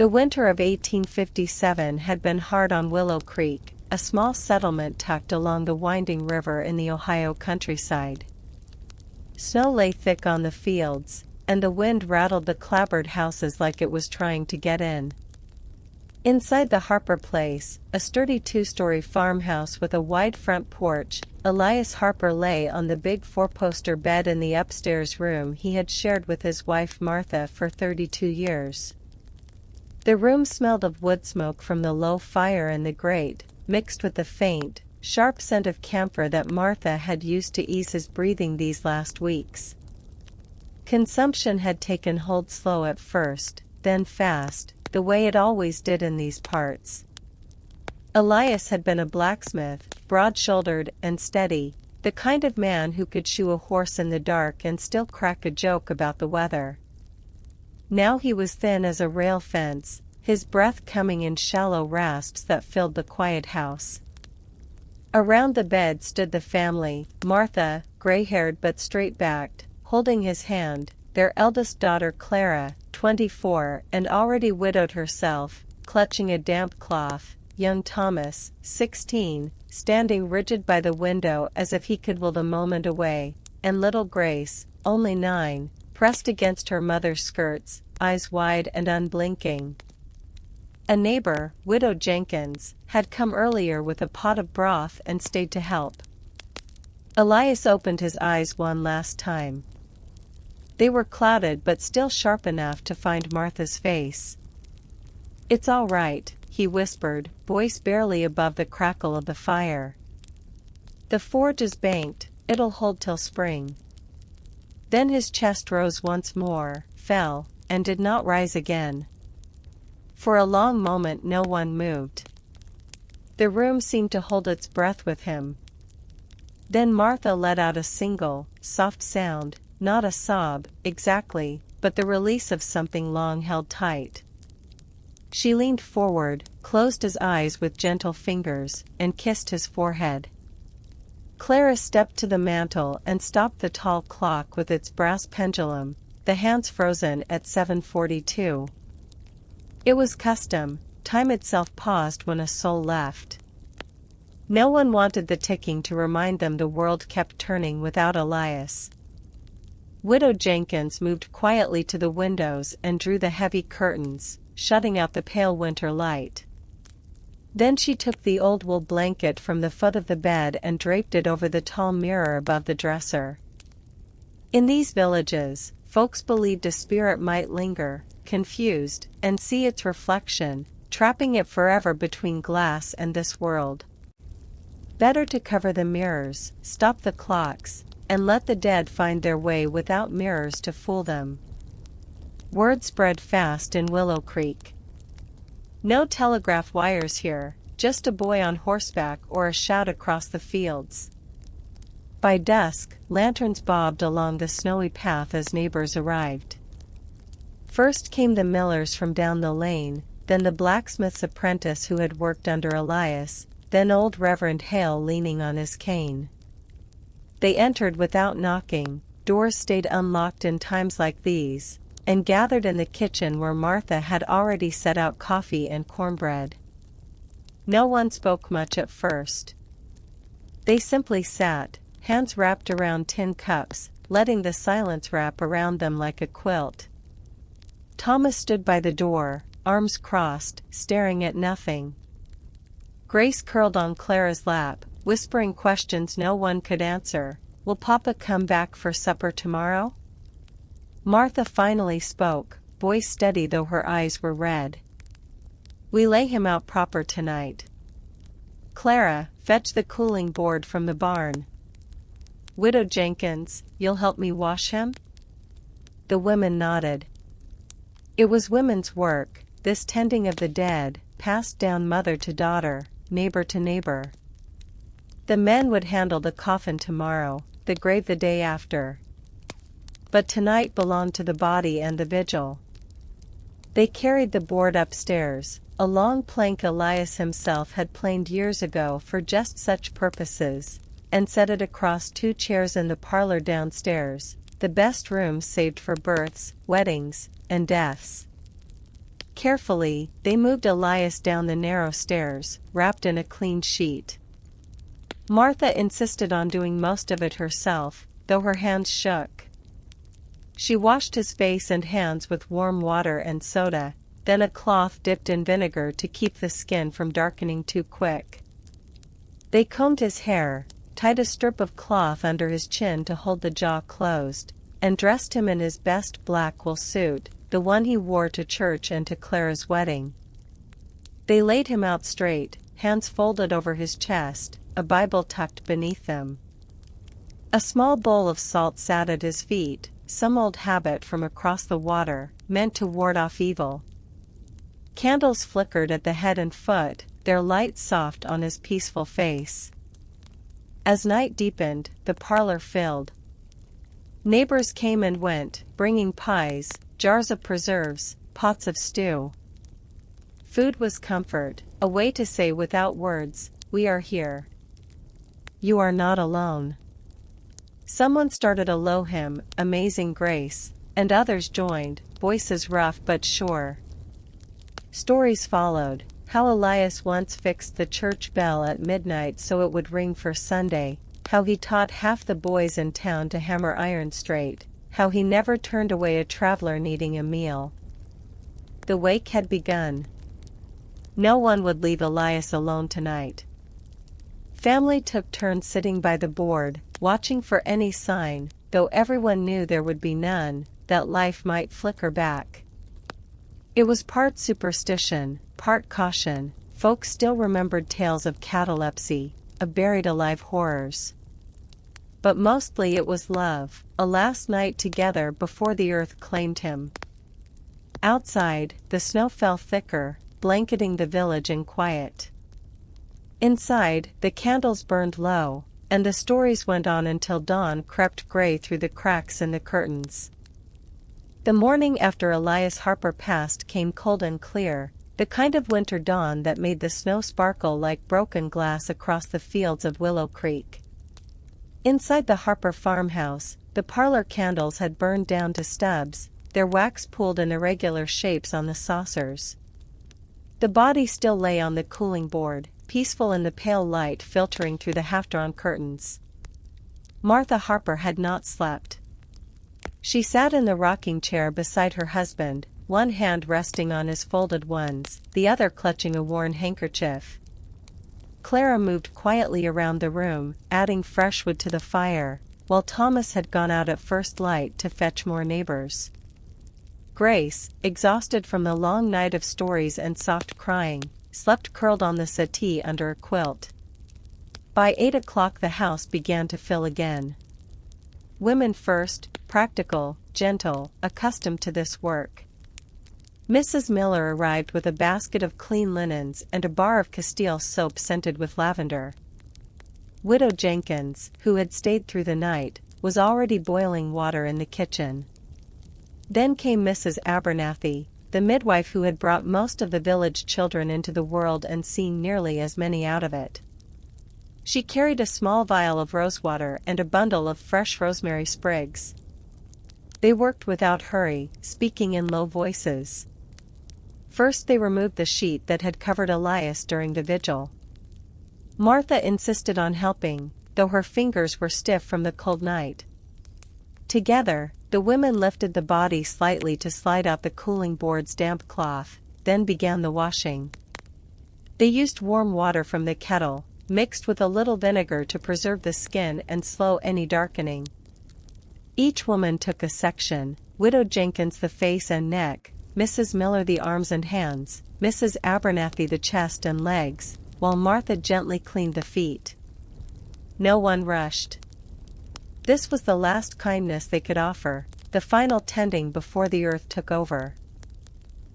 The winter of 1857 had been hard on Willow Creek, a small settlement tucked along the winding river in the Ohio countryside. Snow lay thick on the fields, and the wind rattled the clapboard houses like it was trying to get in. Inside the Harper place, a sturdy two-story farmhouse with a wide front porch, Elias Harper lay on the big four-poster bed in the upstairs room he had shared with his wife Martha for 32 years. The room smelled of wood smoke from the low fire in the grate, mixed with the faint, sharp scent of camphor that Martha had used to ease his breathing these last weeks. Consumption had taken hold slow at first, then fast, the way it always did in these parts. Elias had been a blacksmith, broad-shouldered and steady, the kind of man who could shoe a horse in the dark and still crack a joke about the weather. Now he was thin as a rail fence, his breath coming in shallow rasps that filled the quiet house. Around the bed stood the family, Martha, gray-haired but straight-backed, holding his hand, their eldest daughter Clara, 24 and already widowed herself, clutching a damp cloth, young Thomas, 16, standing rigid by the window as if he could will the moment away, and little Grace, only 9, pressed against her mother's skirts, eyes wide and unblinking. A neighbor, Widow Jenkins, had come earlier with a pot of broth and stayed to help. Elias opened his eyes one last time. They were clouded but still sharp enough to find Martha's face. "It's all right," he whispered, voice barely above the crackle of the fire. "The forge is banked, it'll hold till spring." Then his chest rose once more, fell, and did not rise again. For a long moment no one moved. The room seemed to hold its breath with him. Then Martha let out a single, soft sound, not a sob, exactly, but the release of something long held tight. She leaned forward, closed his eyes with gentle fingers, and kissed his forehead. Clara stepped to the mantel and stopped the tall clock with its brass pendulum, the hands frozen at 7:42. It was custom, time itself paused when a soul left. No one wanted the ticking to remind them the world kept turning without Elias. Widow Jenkins moved quietly to the windows and drew the heavy curtains, shutting out the pale winter light. Then she took the old wool blanket from the foot of the bed and draped it over the tall mirror above the dresser. In these villages, folks believed a spirit might linger, confused, and see its reflection, trapping it forever between glass and this world. Better to cover the mirrors, stop the clocks, and let the dead find their way without mirrors to fool them. Word spread fast in Willow Creek. No telegraph wires here, just a boy on horseback or a shout across the fields. By dusk, lanterns bobbed along the snowy path as neighbors arrived. First came the millers from down the lane, then the blacksmith's apprentice who had worked under Elias, then old Reverend Hale leaning on his cane. They entered without knocking, doors stayed unlocked in times like these, and gathered in the kitchen where Martha had already set out coffee and cornbread. No one spoke much at first. They simply sat, hands wrapped around tin cups, letting the silence wrap around them like a quilt. Thomas stood by the door, arms crossed, staring at nothing. Grace curled on Clara's lap, whispering questions no one could answer. "Will Papa come back for supper tomorrow?" Martha finally spoke, voice steady though her eyes were red. "We lay him out proper tonight. Clara, fetch the cooling board from the barn. Widow Jenkins, you'll help me wash him?" The women nodded. It was women's work, this tending of the dead, passed down mother to daughter, neighbor to neighbor. The men would handle the coffin tomorrow, the grave the day after. But tonight belonged to the body and the vigil. They carried the board upstairs, a long plank Elias himself had planed years ago for just such purposes, and set it across 2 chairs in the parlor downstairs, the best room saved for births, weddings, and deaths. Carefully, they moved Elias down the narrow stairs, wrapped in a clean sheet. Martha insisted on doing most of it herself, though her hands shook. She washed his face and hands with warm water and soda, then a cloth dipped in vinegar to keep the skin from darkening too quick. They combed his hair, tied a strip of cloth under his chin to hold the jaw closed, and dressed him in his best black wool suit, the one he wore to church and to Clara's wedding. They laid him out straight, hands folded over his chest, a Bible tucked beneath them. A small bowl of salt sat at his feet, some old habit from across the water, meant to ward off evil. Candles flickered at the head and foot, their light soft on his peaceful face. As night deepened, the parlor filled. Neighbors came and went, bringing pies, jars of preserves, pots of stew. Food was comfort, a way to say without words, "We are here. You are not alone." Someone started a low hymn, Amazing Grace, and others joined, voices rough but sure. Stories followed, how Elias once fixed the church bell at midnight so it would ring for Sunday, how he taught half the boys in town to hammer iron straight, how he never turned away a traveler needing a meal. The wake had begun. No one would leave Elias alone tonight. Family took turns sitting by the board, watching for any sign, though everyone knew there would be none, that life might flicker back. It was part superstition, part caution. Folks still remembered tales of catalepsy, of buried alive horrors. But mostly it was love, a last night together before the earth claimed him. Outside, the snow fell thicker, blanketing the village in quiet. Inside, the candles burned low, and the stories went on until dawn crept gray through the cracks in the curtains. The morning after Elias Harper passed came cold and clear, the kind of winter dawn that made the snow sparkle like broken glass across the fields of Willow Creek. Inside the Harper farmhouse, the parlor candles had burned down to stubs, their wax pooled in irregular shapes on the saucers. The body still lay on the cooling board, peaceful in the pale light filtering through the half-drawn curtains. Martha Harper had not slept. She sat in the rocking chair beside her husband, one hand resting on his folded ones, the other clutching a worn handkerchief. Clara moved quietly around the room, adding fresh wood to the fire, while Thomas had gone out at first light to fetch more neighbors. Grace, exhausted from the long night of stories and soft crying, slept curled on the settee under a quilt. By 8 o'clock the house began to fill again. Women first, practical, gentle, accustomed to this work. Mrs. Miller arrived with a basket of clean linens and a bar of Castile soap scented with lavender. Widow Jenkins, who had stayed through the night, was already boiling water in the kitchen. Then came Mrs. Abernathy, the midwife who had brought most of the village children into the world and seen nearly as many out of it. She carried a small vial of rosewater and a bundle of fresh rosemary sprigs. They worked without hurry, speaking in low voices. First they removed the sheet that had covered Elias during the vigil. Martha insisted on helping, though her fingers were stiff from the cold night. Together, the women lifted the body slightly to slide out the cooling board's damp cloth, then began the washing. They used warm water from the kettle, mixed with a little vinegar to preserve the skin and slow any darkening. Each woman took a section, Widow Jenkins the face and neck, Mrs. Miller the arms and hands, Mrs. Abernathy the chest and legs, while Martha gently cleaned the feet. No one rushed. This was the last kindness they could offer, the final tending before the earth took over.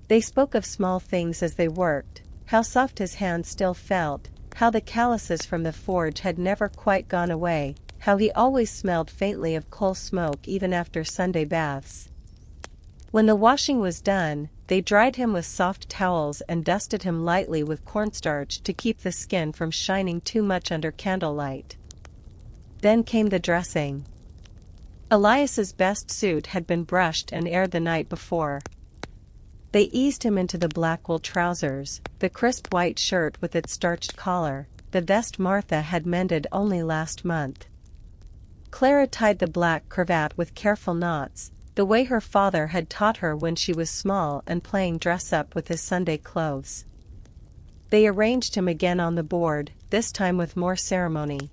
They spoke of small things as they worked, how soft his hands still felt, how the calluses from the forge had never quite gone away, how he always smelled faintly of coal smoke even after Sunday baths. When the washing was done, they dried him with soft towels and dusted him lightly with cornstarch to keep the skin from shining too much under candlelight. Then came the dressing. Elias's best suit had been brushed and aired the night before. They eased him into the black wool trousers, the crisp white shirt with its starched collar, the vest Martha had mended only last month. Clara tied the black cravat with careful knots, the way her father had taught her when she was small and playing dress-up with his Sunday clothes. They arranged him again on the board, this time with more ceremony.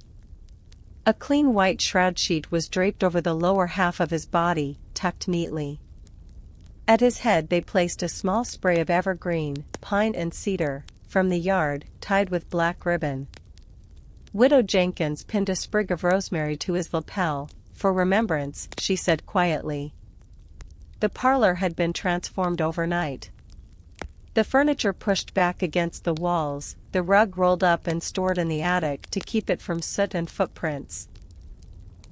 A clean white shroud sheet was draped over the lower half of his body, tucked neatly. At his head they placed a small spray of evergreen, pine and cedar, from the yard, tied with black ribbon. Widow Jenkins pinned a sprig of rosemary to his lapel, for remembrance, she said quietly. The parlor had been transformed overnight. The furniture pushed back against the walls, the rug rolled up and stored in the attic to keep it from soot and footprints.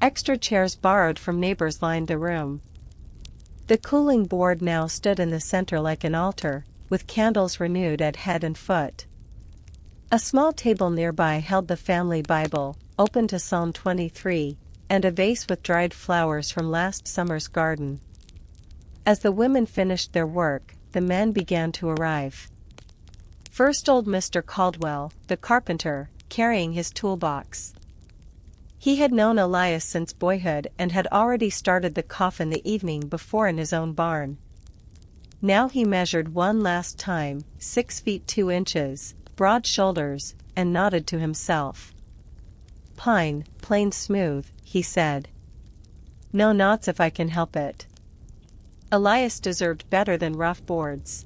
Extra chairs borrowed from neighbors lined the room. The cooling board now stood in the center like an altar, with candles renewed at head and foot. A small table nearby held the family Bible, open to Psalm 23, and a vase with dried flowers from last summer's garden. As the women finished their work, the men began to arrive. First old Mr. Caldwell, the carpenter, carrying his toolbox. He had known Elias since boyhood and had already started the coffin the evening before in his own barn. Now he measured one last time, 6 feet 2 inches, broad shoulders, and nodded to himself. "Pine, plain smooth," he said. "No knots if I can help it." Elias deserved better than rough boards.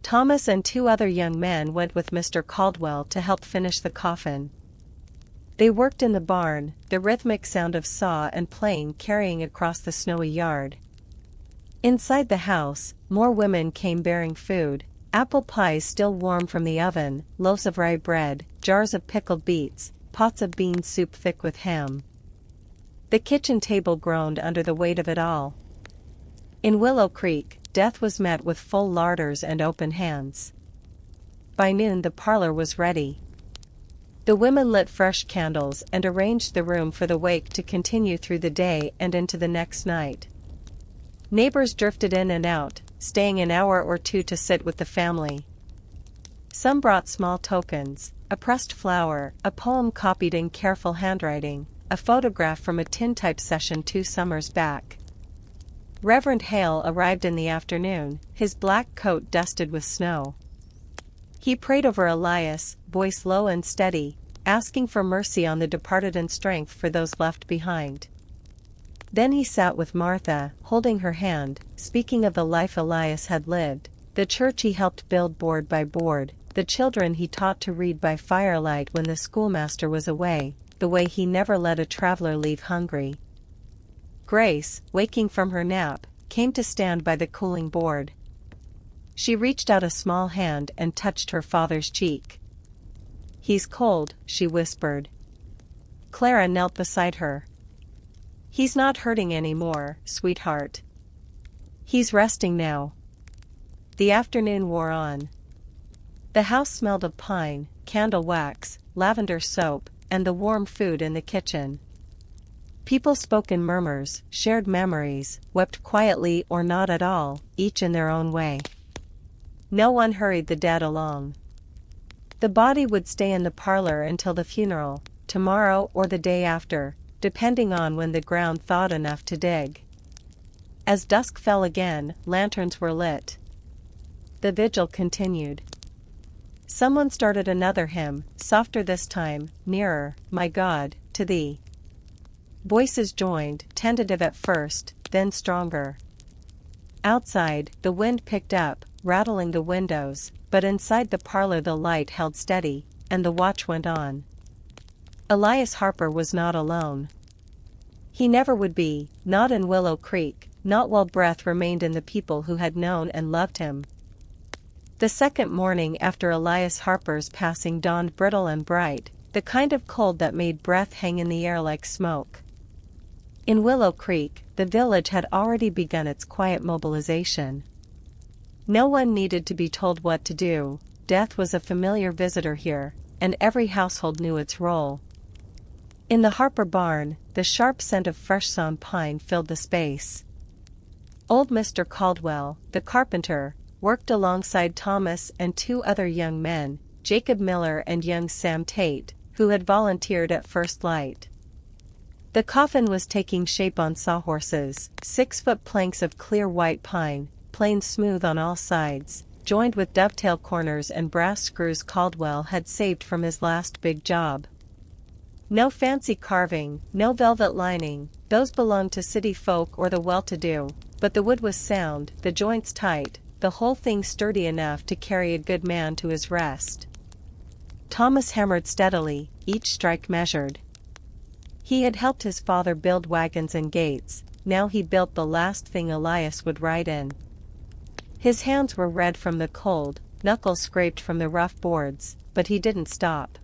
Thomas and 2 other young men went with Mr. Caldwell to help finish the coffin. They worked in the barn, the rhythmic sound of saw and plane carrying across the snowy yard. Inside the house, more women came bearing food, apple pies still warm from the oven, loaves of rye bread, jars of pickled beets, pots of bean soup thick with ham. The kitchen table groaned under the weight of it all. In Willow Creek, death was met with full larders and open hands. By noon the parlor was ready. The women lit fresh candles and arranged the room for the wake to continue through the day and into the next night. Neighbors drifted in and out, staying an hour or two to sit with the family. Some brought small tokens, a pressed flower, a poem copied in careful handwriting, a photograph from a tintype session 2 summers back. Reverend Hale arrived in the afternoon, his black coat dusted with snow. He prayed over Elias, voice low and steady, asking for mercy on the departed and strength for those left behind. Then he sat with Martha, holding her hand, speaking of the life Elias had lived, the church he helped build board by board, the children he taught to read by firelight when the schoolmaster was away, the way he never let a traveler leave hungry. Grace, waking from her nap, came to stand by the cooling board. She reached out a small hand and touched her father's cheek. "He's cold," she whispered. Clara knelt beside her. "He's not hurting anymore, sweetheart. He's resting now." The afternoon wore on. The house smelled of pine, candle wax, lavender soap, and the warm food in the kitchen. People spoke in murmurs, shared memories, wept quietly or not at all, each in their own way. No one hurried the dead along. The body would stay in the parlor until the funeral, tomorrow or the day after, depending on when the ground thawed enough to dig. As dusk fell again, lanterns were lit. The vigil continued. Someone started another hymn, softer this time, nearer, my God, to thee. Voices joined, tentative at first, then stronger. Outside, the wind picked up, rattling the windows, but inside the parlor the light held steady, and the watch went on. Elias Harper was not alone. He never would be, not in Willow Creek, not while breath remained in the people who had known and loved him. The second morning after Elias Harper's passing dawned brittle and bright, the kind of cold that made breath hang in the air like smoke. In Willow Creek, the village had already begun its quiet mobilization. No one needed to be told what to do, death was a familiar visitor here, and every household knew its role. In the Harper barn, the sharp scent of fresh sawn pine filled the space. Old Mr. Caldwell, the carpenter, worked alongside Thomas and two other young men, Jacob Miller and young Sam Tate, who had volunteered at first light. The coffin was taking shape on sawhorses, 6-foot planks of clear white pine, planed smooth on all sides, joined with dovetail corners and brass screws Caldwell had saved from his last big job. No fancy carving, no velvet lining, those belonged to city folk or the well-to-do, but the wood was sound, the joints tight, the whole thing sturdy enough to carry a good man to his rest. Thomas hammered steadily, each strike measured. He had helped his father build wagons and gates, now he built the last thing Elias would ride in. His hands were red from the cold, knuckles scraped from the rough boards, but he didn't stop.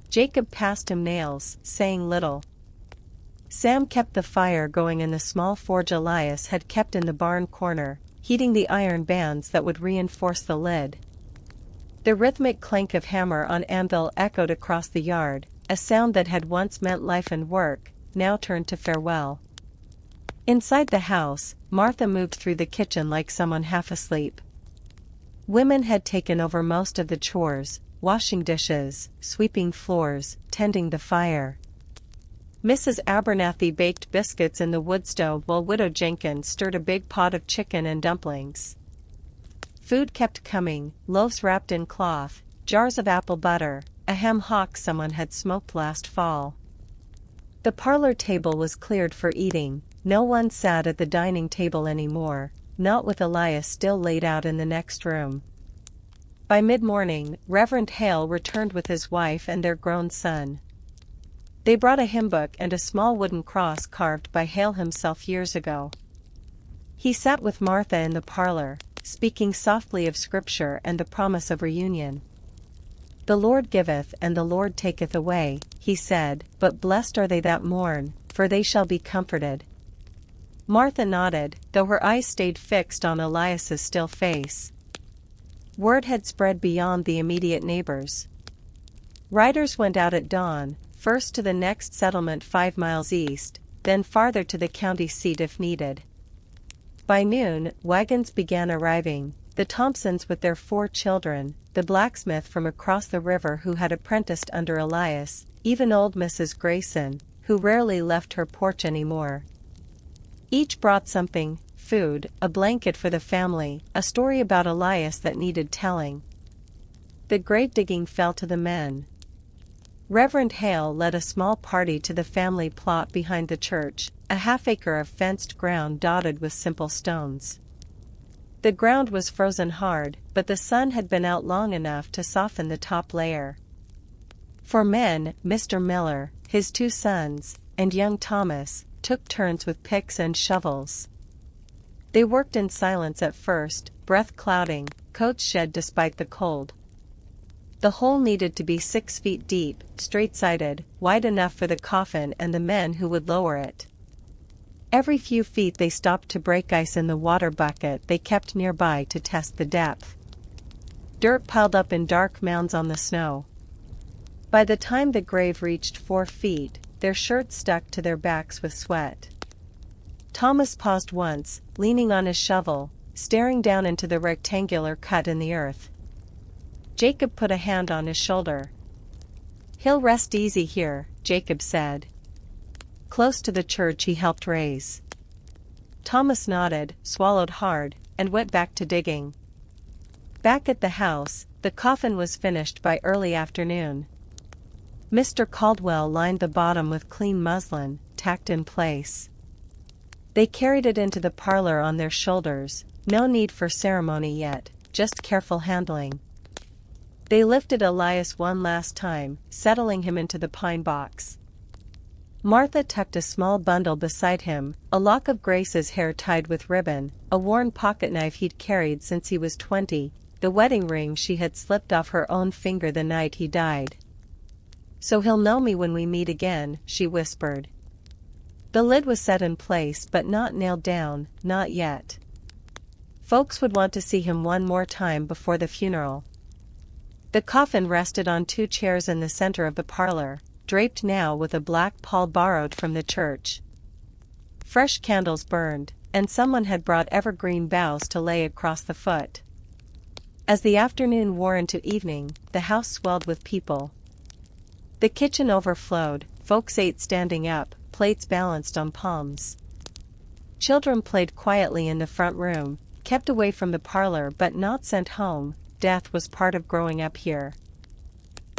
Jacob passed him nails, saying little. Sam kept the fire going in the small forge Elias had kept in the barn corner, heating the iron bands that would reinforce the lid. The rhythmic clank of hammer on anvil echoed across the yard, a sound that had once meant life and work, now turned to farewell. Inside the house, Martha moved through the kitchen like someone half asleep. Women had taken over most of the chores, washing dishes, sweeping floors, tending the fire. Mrs. Abernathy baked biscuits in the wood stove while Widow Jenkins stirred a big pot of chicken and dumplings. Food kept coming, loaves wrapped in cloth, jars of apple butter, a ham hock someone had smoked last fall. The parlor table was cleared for eating, no one sat at the dining table anymore, not with Elias still laid out in the next room. By mid-morning, Reverend Hale returned with his wife and their grown son. They brought a hymn book and a small wooden cross carved by Hale himself years ago. He sat with Martha in the parlor, speaking softly of Scripture and the promise of reunion. "The Lord giveth and the Lord taketh away," he said, "but blessed are they that mourn, for they shall be comforted." Martha nodded, though her eyes stayed fixed on Elias's still face. Word had spread beyond the immediate neighbors. Riders went out at dawn, first to the next settlement 5 miles east, then farther to the county seat if needed. By noon, wagons began arriving, the Thompsons with their 4 children, the blacksmith from across the river who had apprenticed under Elias, even old Mrs. Grayson, who rarely left her porch anymore. Each brought something: food, a blanket for the family, a story about Elias that needed telling. The grave digging fell to the men. Reverend Hale led a small party to the family plot behind the church, a half-acre of fenced ground dotted with simple stones. The ground was frozen hard, but the sun had been out long enough to soften the top layer. For men, Mr. Miller, his 2 sons, and young Thomas, took turns with picks and shovels. They worked in silence at first, breath clouding, coats shed despite the cold. The hole needed to be 6 feet deep, straight-sided, wide enough for the coffin and the men who would lower it. Every few feet they stopped to break ice in the water bucket they kept nearby to test the depth. Dirt piled up in dark mounds on the snow. By the time the grave reached 4 feet, their shirts stuck to their backs with sweat. Thomas paused once, leaning on his shovel, staring down into the rectangular cut in the earth. Jacob put a hand on his shoulder. "He'll rest easy here," Jacob said. Close to the church he helped raise. Thomas nodded, swallowed hard, and went back to digging. Back at the house, the coffin was finished by early afternoon. Mr. Caldwell lined the bottom with clean muslin, tacked in place. They carried it into the parlor on their shoulders, no need for ceremony yet, just careful handling. They lifted Elias one last time, settling him into the pine box. Martha tucked a small bundle beside him, a lock of Grace's hair tied with ribbon, a worn pocketknife he'd carried since he was 20, the wedding ring she had slipped off her own finger the night he died. "So he'll know me when we meet again," she whispered. The lid was set in place but not nailed down, not yet. Folks would want to see him one more time before the funeral. The coffin rested on 2 chairs in the center of the parlor, draped now with a black pall borrowed from the church. Fresh candles burned, and someone had brought evergreen boughs to lay across the foot. As the afternoon wore into evening, the house swelled with people. The kitchen overflowed, folks ate standing up, plates balanced on palms. Children played quietly in the front room, kept away from the parlor but not sent home. Death was part of growing up here.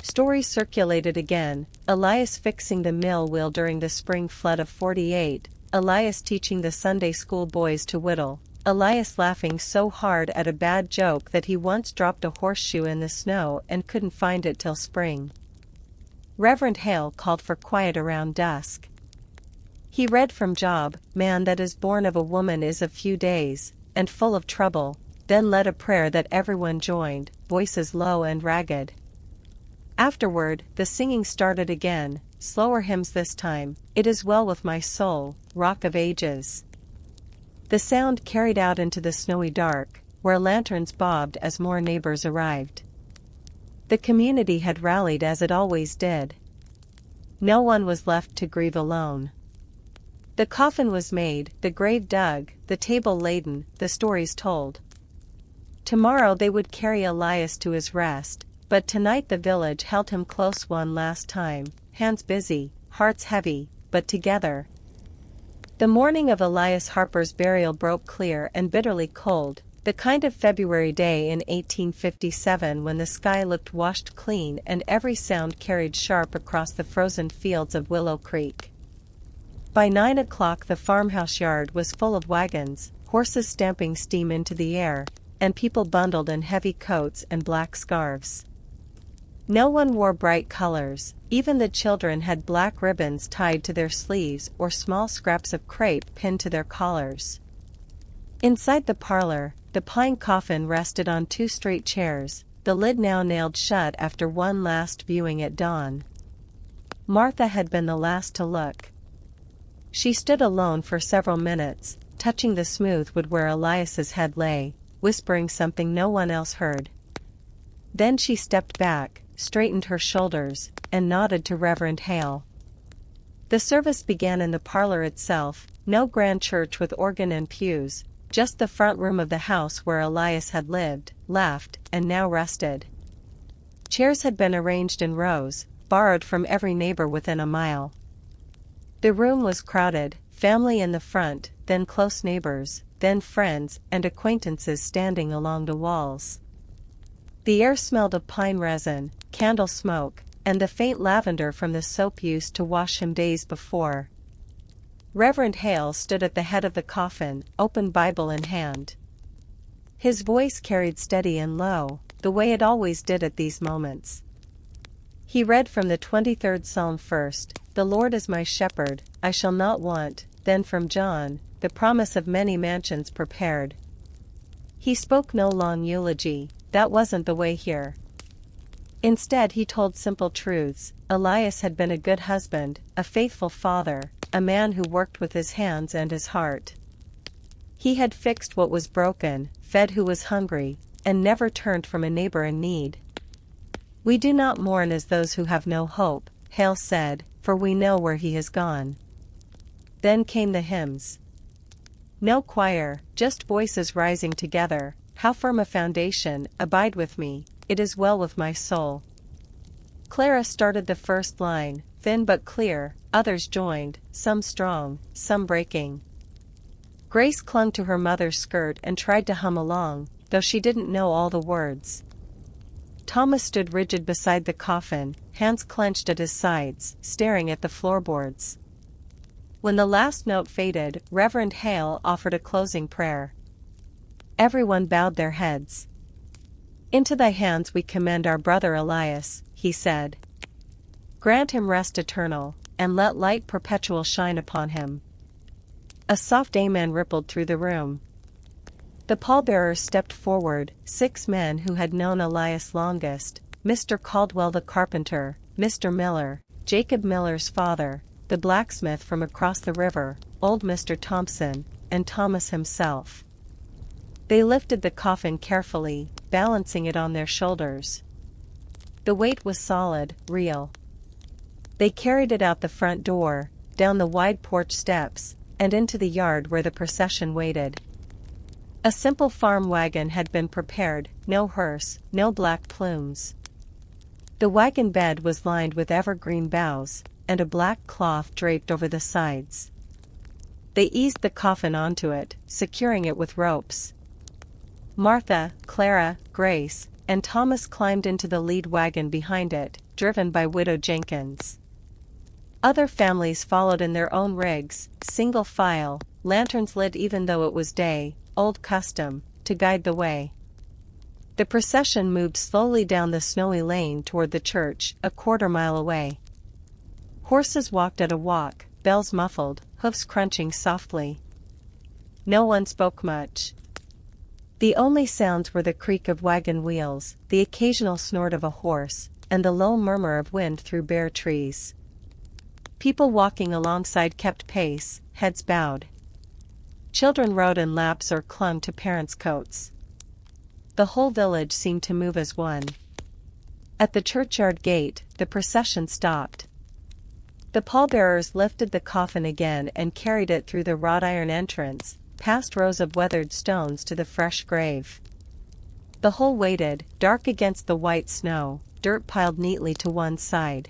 Stories circulated again, Elias fixing the mill wheel during the spring flood of '48, Elias teaching the Sunday school boys to whittle, Elias laughing so hard at a bad joke that he once dropped a horseshoe in the snow and couldn't find it till spring. Reverend Hale called for quiet around dusk. He read from Job, "Man that is born of a woman is of few days, and full of trouble," then led a prayer that everyone joined, voices low and ragged. Afterward, the singing started again, slower hymns this time, "It is well with my soul, Rock of Ages." The sound carried out into the snowy dark, where lanterns bobbed as more neighbors arrived. The community had rallied as it always did. No one was left to grieve alone. The coffin was made, the grave dug, the table laden, the stories told. Tomorrow they would carry Elias to his rest, but tonight the village held him close one last time, hands busy, hearts heavy, but together. The morning of Elias Harper's burial broke clear and bitterly cold, the kind of February day in 1857 when the sky looked washed clean and every sound carried sharp across the frozen fields of Willow Creek. By 9 o'clock the farmhouse yard was full of wagons, horses stamping steam into the air, and people bundled in heavy coats and black scarves. No one wore bright colors, even the children had black ribbons tied to their sleeves or small scraps of crepe pinned to their collars. Inside the parlor, the pine coffin rested on two straight chairs, the lid now nailed shut after one last viewing at dawn. Martha had been the last to look. She stood alone for several minutes, touching the smooth wood where Elias's head lay, whispering something no one else heard. Then she stepped back, straightened her shoulders, and nodded to Reverend Hale. The service began in the parlor itself, no grand church with organ and pews, just the front room of the house where Elias had lived, laughed, and now rested. Chairs had been arranged in rows, borrowed from every neighbor within a mile. The room was crowded, family in the front, then close neighbors, then friends and acquaintances standing along the walls. The air smelled of pine resin, candle smoke, and the faint lavender from the soap used to wash him days before. Reverend Hale stood at the head of the coffin, open Bible in hand. His voice carried steady and low, the way it always did at these moments. He read from the 23rd Psalm first, "The Lord is my shepherd, I shall not want," then from John, "The promise of many mansions prepared." He spoke no long eulogy, that wasn't the way here. Instead he told simple truths. Elias had been a good husband, a faithful father, a man who worked with his hands and his heart. He had fixed what was broken, fed who was hungry, and never turned from a neighbor in need. "We do not mourn as those who have no hope," Hale said, "for we know where he has gone." Then came the hymns. No choir, just voices rising together. "How firm a foundation, abide with me, it is well with my soul." Clara started the first line, thin but clear, others joined, some strong, some breaking. Grace clung to her mother's skirt and tried to hum along, though she didn't know all the words. Thomas stood rigid beside the coffin, hands clenched at his sides, staring at the floorboards. When the last note faded, Reverend Hale offered a closing prayer. Everyone bowed their heads. "Into thy hands we commend our brother Elias," he said. "Grant him rest eternal, and let light perpetual shine upon him." A soft amen rippled through the room. The pallbearers stepped forward, 6 men who had known Elias longest, Mr. Caldwell the carpenter, Mr. Miller, Jacob Miller's father, the blacksmith from across the river, old Mr. Thompson, and Thomas himself. They lifted the coffin carefully, balancing it on their shoulders. The weight was solid, real. They carried it out the front door, down the wide porch steps, and into the yard where the procession waited. A simple farm wagon had been prepared, no hearse, no black plumes. The wagon bed was lined with evergreen boughs, and a black cloth draped over the sides. They eased the coffin onto it, securing it with ropes. Martha, Clara, Grace, and Thomas climbed into the lead wagon behind it, driven by Widow Jenkins. Other families followed in their own rigs, single file, lanterns lit even though it was day, old custom, to guide the way. The procession moved slowly down the snowy lane toward the church, a quarter-mile away. Horses walked at a walk, bells muffled, hoofs crunching softly. No one spoke much. The only sounds were the creak of wagon wheels, the occasional snort of a horse, and the low murmur of wind through bare trees. People walking alongside kept pace, heads bowed. Children rode in laps or clung to parents' coats. The whole village seemed to move as one. At the churchyard gate, the procession stopped. The pallbearers lifted the coffin again and carried it through the wrought iron entrance, past rows of weathered stones to the fresh grave. The whole waited, dark against the white snow, dirt piled neatly to one side.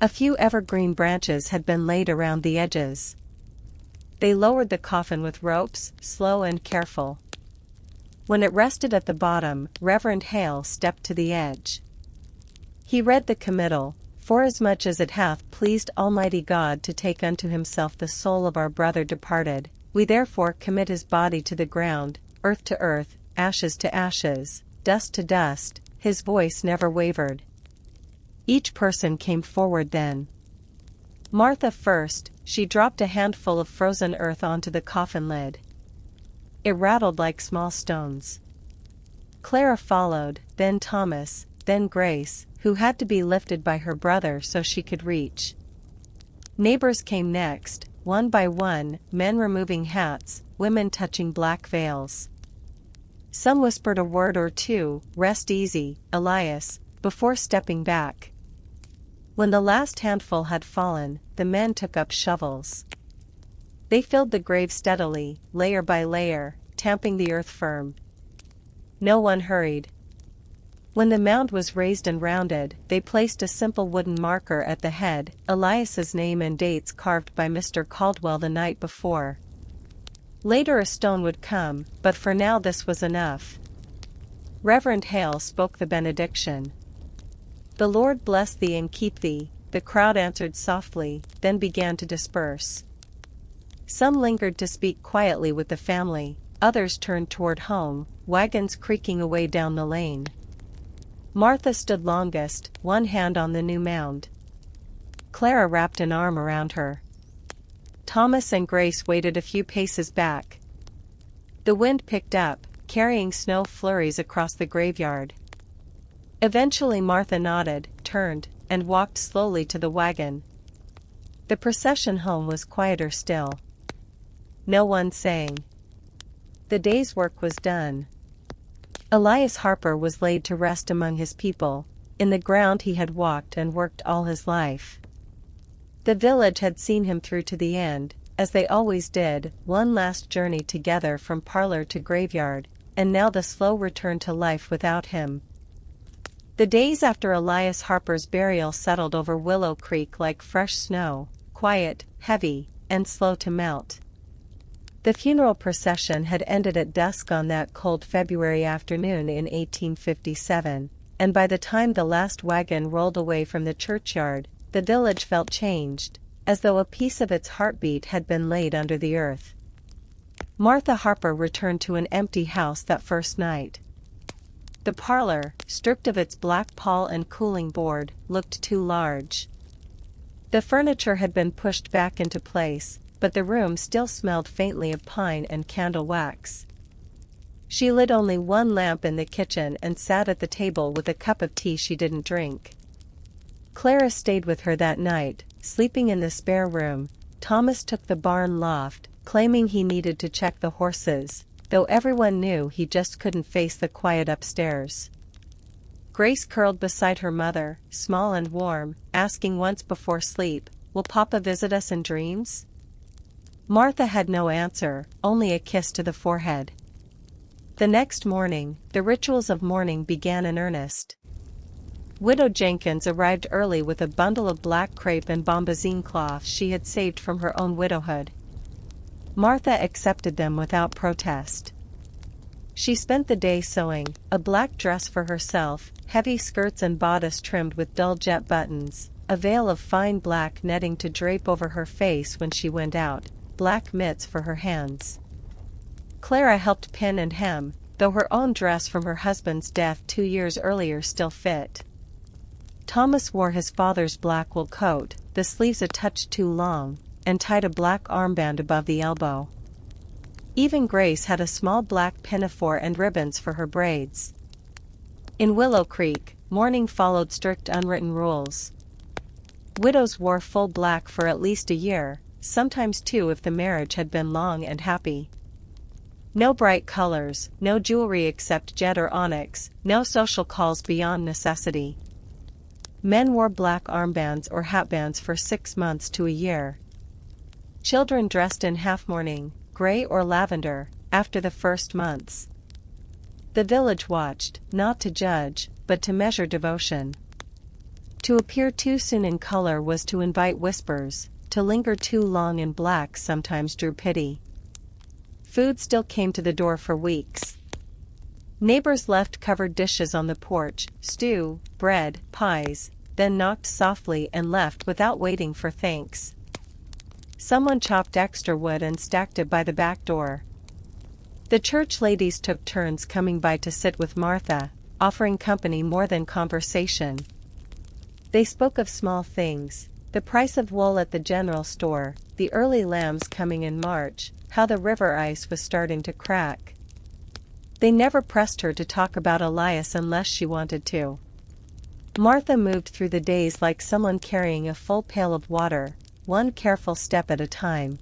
A few evergreen branches had been laid around the edges. They lowered the coffin with ropes, slow and careful. When it rested at the bottom, Reverend Hale stepped to the edge. He read the committal, "Forasmuch as it hath pleased Almighty God to take unto himself the soul of our brother departed, we therefore commit his body to the ground, earth to earth, ashes to ashes, dust to dust." His voice never wavered. Each person came forward then. Martha first, she dropped a handful of frozen earth onto the coffin lid. It rattled like small stones. Clara followed, then Thomas, then Grace, who had to be lifted by her brother so she could reach. Neighbors came next, one by one, men removing hats, women touching black veils. Some whispered a word or two, "Rest easy, Elias," before stepping back. When the last handful had fallen, the men took up shovels. They filled the grave steadily, layer by layer, tamping the earth firm. No one hurried. When the mound was raised and rounded, they placed a simple wooden marker at the head, Elias's name and dates carved by Mr. Caldwell the night before. Later a stone would come, but for now this was enough. Reverend Hale spoke the benediction. "The Lord bless thee and keep thee," the crowd answered softly, then began to disperse. Some lingered to speak quietly with the family, others turned toward home, wagons creaking away down the lane. Martha stood longest, one hand on the new mound. Clara wrapped an arm around her. Thomas and Grace waited a few paces back. The wind picked up, carrying snow flurries across the graveyard. Eventually Martha nodded, turned, and walked slowly to the wagon. The procession home was quieter still. No one sang. The day's work was done. Elias Harper was laid to rest among his people, in the ground he had walked and worked all his life. The village had seen him through to the end, as they always did, one last journey together from parlor to graveyard, and now the slow return to life without him. The days after Elias Harper's burial settled over Willow Creek like fresh snow, quiet, heavy, and slow to melt. The funeral procession had ended at dusk on that cold February afternoon in 1857, and by the time the last wagon rolled away from the churchyard, the village felt changed, as though a piece of its heartbeat had been laid under the earth. Martha Harper returned to an empty house that first night. The parlor, stripped of its black pall and cooling board, looked too large. The furniture had been pushed back into place, but the room still smelled faintly of pine and candle wax. She lit only one lamp in the kitchen and sat at the table with a cup of tea she didn't drink. Clara stayed with her that night, sleeping in the spare room. Thomas took the barn loft, claiming he needed to check the horses, though everyone knew he just couldn't face the quiet upstairs. Grace curled beside her mother, small and warm, asking once before sleep, "Will Papa visit us in dreams?" Martha had no answer, only a kiss to the forehead. The next morning, the rituals of mourning began in earnest. Widow Jenkins arrived early with a bundle of black crepe and bombazine cloth she had saved from her own widowhood. Martha accepted them without protest. She spent the day sewing, a black dress for herself, heavy skirts and bodice trimmed with dull jet buttons, a veil of fine black netting to drape over her face when she went out, black mitts for her hands. Clara helped pin and hem, though her own dress from her husband's death 2 years earlier still fit. Thomas wore his father's black wool coat, the sleeves a touch too long, and tied a black armband above the elbow. Even Grace had a small black pinafore and ribbons for her braids. In Willow Creek, mourning followed strict unwritten rules. Widows wore full black for at least a year, sometimes 2 if the marriage had been long and happy. No bright colors, no jewelry except jet or onyx, no social calls beyond necessity. Men wore black armbands or hatbands for 6 months to a year. Children dressed in half-mourning, gray or lavender, after the first months. The village watched, not to judge, but to measure devotion. To appear too soon in color was to invite whispers, to linger too long in black sometimes drew pity. Food still came to the door for weeks. Neighbors left covered dishes on the porch, stew, bread, pies, then knocked softly and left without waiting for thanks. Someone chopped extra wood and stacked it by the back door. The church ladies took turns coming by to sit with Martha, offering company more than conversation. They spoke of small things, the price of wool at the general store, the early lambs coming in March, how the river ice was starting to crack. They never pressed her to talk about Elias unless she wanted to. Martha moved through the days like someone carrying a full pail of water, one careful step at a time.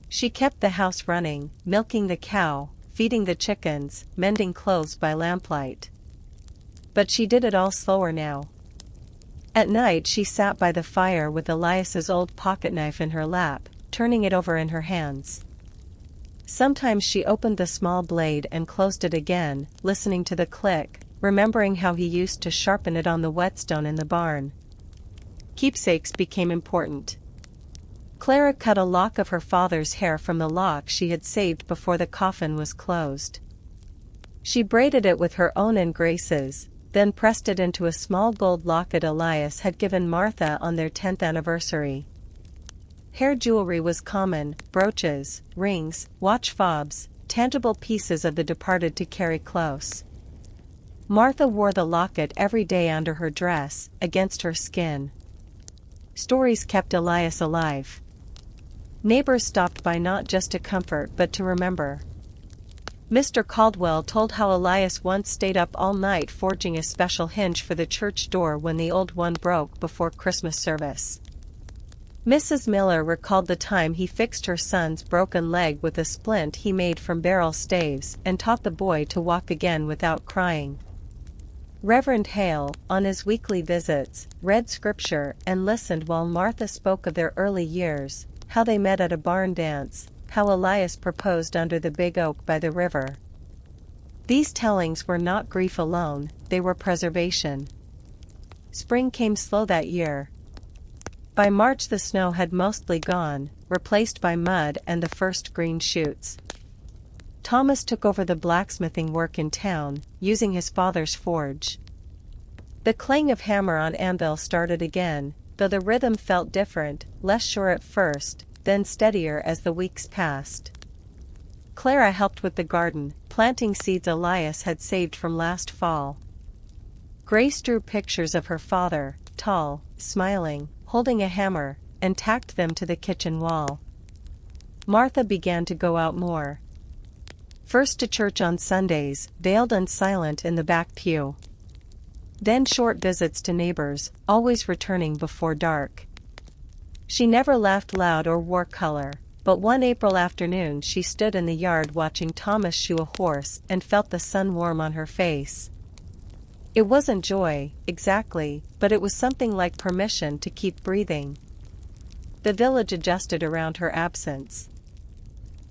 She kept the house running, milking the cow, feeding the chickens, mending clothes by lamplight. But she did it all slower now. At night she sat by the fire with Elias's old pocketknife in her lap, turning it over in her hands. Sometimes she opened the small blade and closed it again, listening to the click, remembering how he used to sharpen it on the whetstone in the barn. Keepsakes became important. Clara cut a lock of her father's hair from the lock she had saved before the coffin was closed. She braided it with her own and Grace's, then pressed it into a small gold locket Elias had given Martha on their 10th anniversary. Hair jewelry was common, brooches, rings, watch fobs, tangible pieces of the departed to carry close. Martha wore the locket every day under her dress, against her skin. Stories kept Elias alive. Neighbors stopped by not just to comfort but to remember. Mr. Caldwell told how Elias once stayed up all night forging a special hinge for the church door when the old one broke before Christmas service. Mrs. Miller recalled the time he fixed her son's broken leg with a splint he made from barrel staves and taught the boy to walk again without crying. Reverend Hale, on his weekly visits, read scripture and listened while Martha spoke of their early years, how they met at a barn dance, how Elias proposed under the big oak by the river. These tellings were not grief alone, they were preservation. Spring came slow that year. By March the snow had mostly gone, replaced by mud and the first green shoots. Thomas took over the blacksmithing work in town, using his father's forge. The clang of hammer on anvil started again, though the rhythm felt different, less sure at first, then steadier as the weeks passed. Clara helped with the garden, planting seeds Elias had saved from last fall. Grace drew pictures of her father, tall, smiling, holding a hammer, and tacked them to the kitchen wall. Martha began to go out more. First to church on Sundays, veiled and silent in the back pew. Then short visits to neighbors, always returning before dark. She never laughed loud or wore color, but one April afternoon she stood in the yard watching Thomas shoe a horse and felt the sun warm on her face. It wasn't joy, exactly, but it was something like permission to keep breathing. The village adjusted around her absence.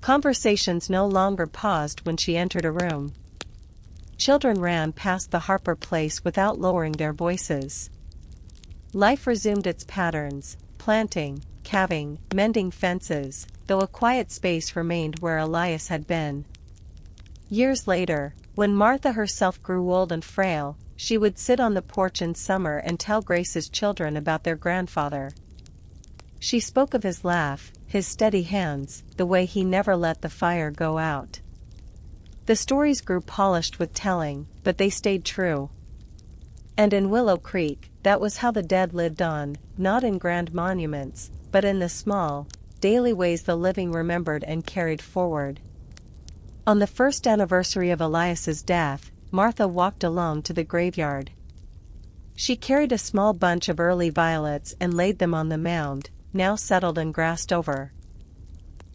Conversations no longer paused when she entered a room. Children ran past the Harper place without lowering their voices. Life resumed its patterns, planting, calving, mending fences, though a quiet space remained where Elias had been. Years later, when Martha herself grew old and frail, she would sit on the porch in summer and tell Grace's children about their grandfather. She spoke of his laugh, his steady hands, the way he never let the fire go out. The stories grew polished with telling, but they stayed true. And in Willow Creek, that was how the dead lived on, not in grand monuments, but in the small, daily ways the living remembered and carried forward. On the first anniversary of Elias's death, Martha walked alone to the graveyard. She carried a small bunch of early violets and laid them on the mound, now settled and grassed over.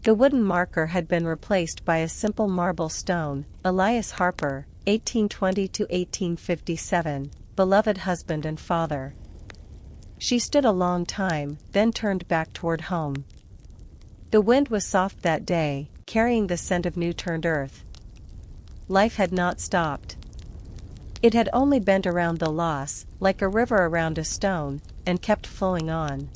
The wooden marker had been replaced by a simple marble stone. Elias Harper, 1820 to 1857, beloved husband and father. She stood a long time, then turned back toward home. The wind was soft that day, carrying the scent of new-turned earth. Life had not stopped. It had only bent around the loss, like a river around a stone, and kept flowing on.